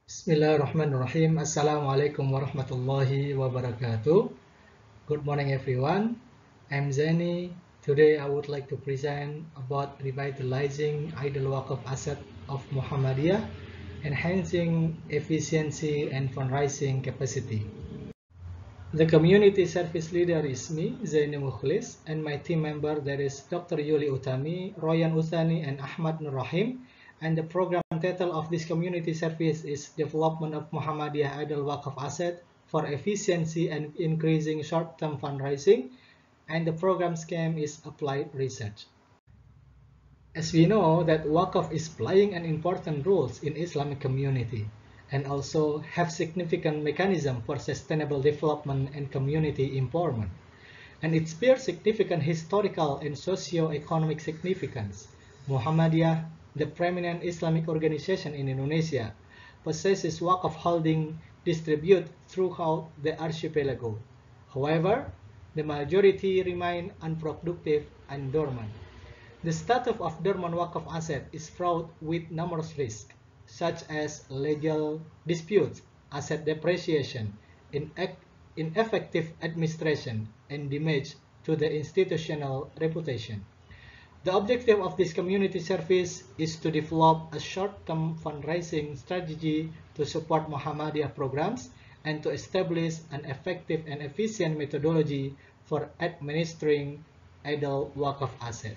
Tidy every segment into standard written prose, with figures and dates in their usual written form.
Bismillahirrahmanirrahim. Assalamualaikum warahmatullahi wabarakatuh. Good morning, everyone. I'm Zani. Today, I would like to present about revitalizing idle waqf asset of Muhammadiyah, enhancing efficiency and fundraising capacity. The community service leader is me, Zaini Mukhlis, and my team member there is Dr. Yuli Utami, Royan Uthani, and Ahmad Nur Rahim. And the program title of this community service is Development of Muhammadiyah Idle Waqf Asset for Efficiency and Increasing Short-Term Fundraising. And the program scheme is Applied Research. As we know that Waqf is playing an important role in Islamic community and also have significant mechanism for sustainable development and community empowerment. And it bears significant historical and socio-economic significance. Muhammadiyah, the preeminent Islamic organization in Indonesia, possesses Waqf holding distributed throughout the archipelago. However, the majority remain unproductive and dormant. The status of dormant Waqf asset is fraught with numerous risks, such as legal disputes, asset depreciation, ineffective administration, and damage to the institutional reputation. The objective of this community service is to develop a short-term fundraising strategy to support Muhammadiyah programs and to establish an effective and efficient methodology for administering idle Waqf asset.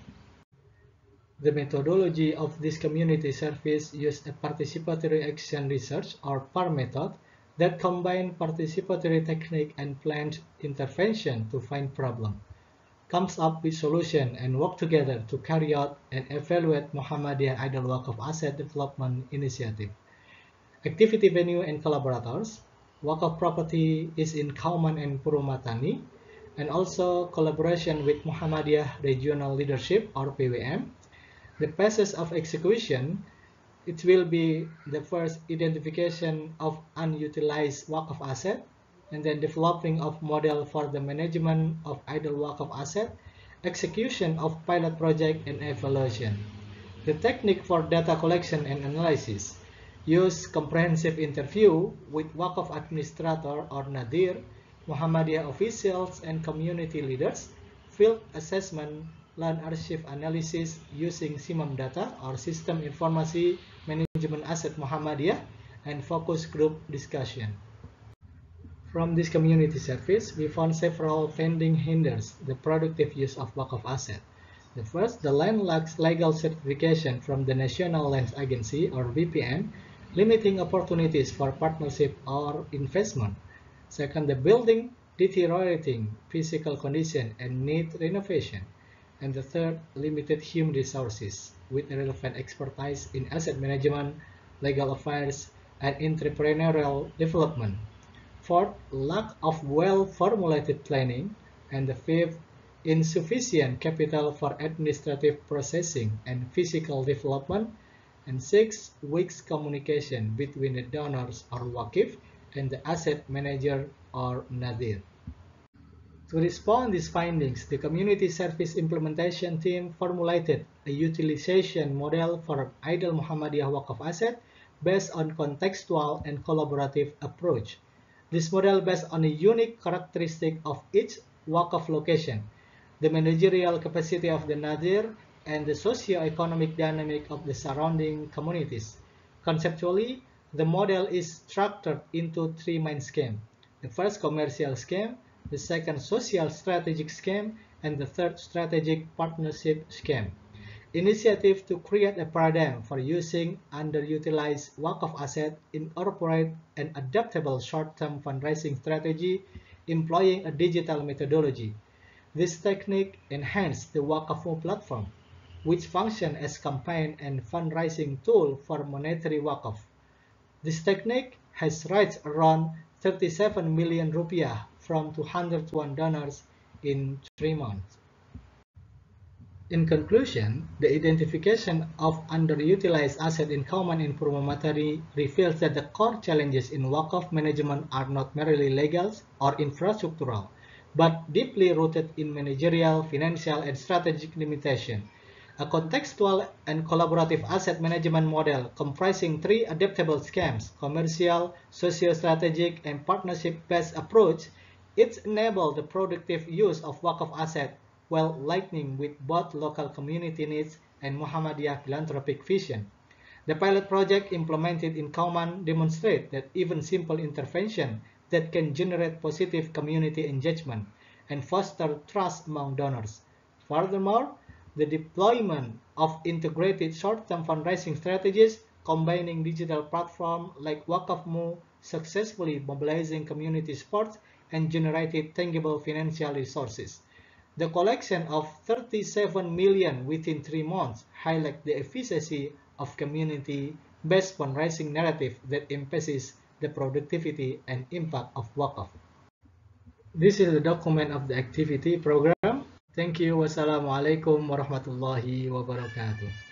The methodology of this community service uses a participatory action research or PAR method that combines participatory technique and planned intervention to find problem, comes up with solution, and work together to carry out and evaluate Muhammadiyah Idle Waqf Asset Development Initiative. Activity venue and collaborators. Waqf property is in Kauman and Purwomartani, and also collaboration with Muhammadiyah Regional Leadership or PWM. The process of execution, it will be the first identification of unutilized Waqf asset, and then developing of model for the management of idle Waqf asset, execution of pilot project and evaluation. The technique for data collection and analysis, use comprehensive interview with Waqf administrator or Nadir, Muhammadiyah officials and community leaders, field assessment, land archive analysis using SIMAM data or System Informasi Management Asset Muhammadiyah, and focus group discussion. From this community service, we found several pending hinders the productive use of Waqf asset. The first, the land lacks legal certification from the National Lands Agency or VPN, limiting opportunities for partnership or investment. Second, the building deteriorating physical condition and need renovation. And the third, limited human resources with relevant expertise in asset management, legal affairs, and entrepreneurial development. Fourth, lack of well-formulated planning. And the fifth, insufficient capital for administrative processing and physical development. And sixth, weak communication between the donors or Waqif and the asset manager or Nadir. To respond to these findings, the Community Service Implementation Team formulated a utilization model for idle Muhammadiyah Waqf asset based on contextual and collaborative approach. This model based on a unique characteristic of each Waqf location, the managerial capacity of the Nadir, and the socio-economic dynamic of the surrounding communities. Conceptually, the model is structured into three main schemes. The first, commercial scheme, the second, social strategic scheme, and the third, strategic partnership scheme. Initiative to create a paradigm for using underutilized Waqf asset, incorporate an adaptable short-term fundraising strategy employing a digital methodology. This technique enhanced the Waqf platform, which functions as campaign and fundraising tool for monetary Waqf. This technique has raised around 37 million rupiah from 201 donors in 3 months. In conclusion, the identification of underutilized assets in Kauman and Purwomartani reveals that the core challenges in Waqf management are not merely legal or infrastructural, but deeply rooted in managerial, financial, and strategic limitations. a contextual and collaborative asset management model comprising three adaptable schemes: commercial, socio-strategic, and partnership-based approach. It enables the productive use of Waqf asset while aligning with both local community needs and Muhammadiyah philanthropic vision. The pilot project implemented in Kauman demonstrate that even simple intervention that can generate positive community engagement and foster trust among donors. Furthermore, the deployment of integrated short-term fundraising strategies combining digital platforms like Wakafmu successfully mobilizing community support and generated tangible financial resources. The collection of 37 million within 3 months highlights the efficacy of community-based fundraising narrative that emphasizes the productivity and impact of Wakaf. This is the document of the activity program. Thank you. Wassalamualaikum warahmatullahi wabarakatuh.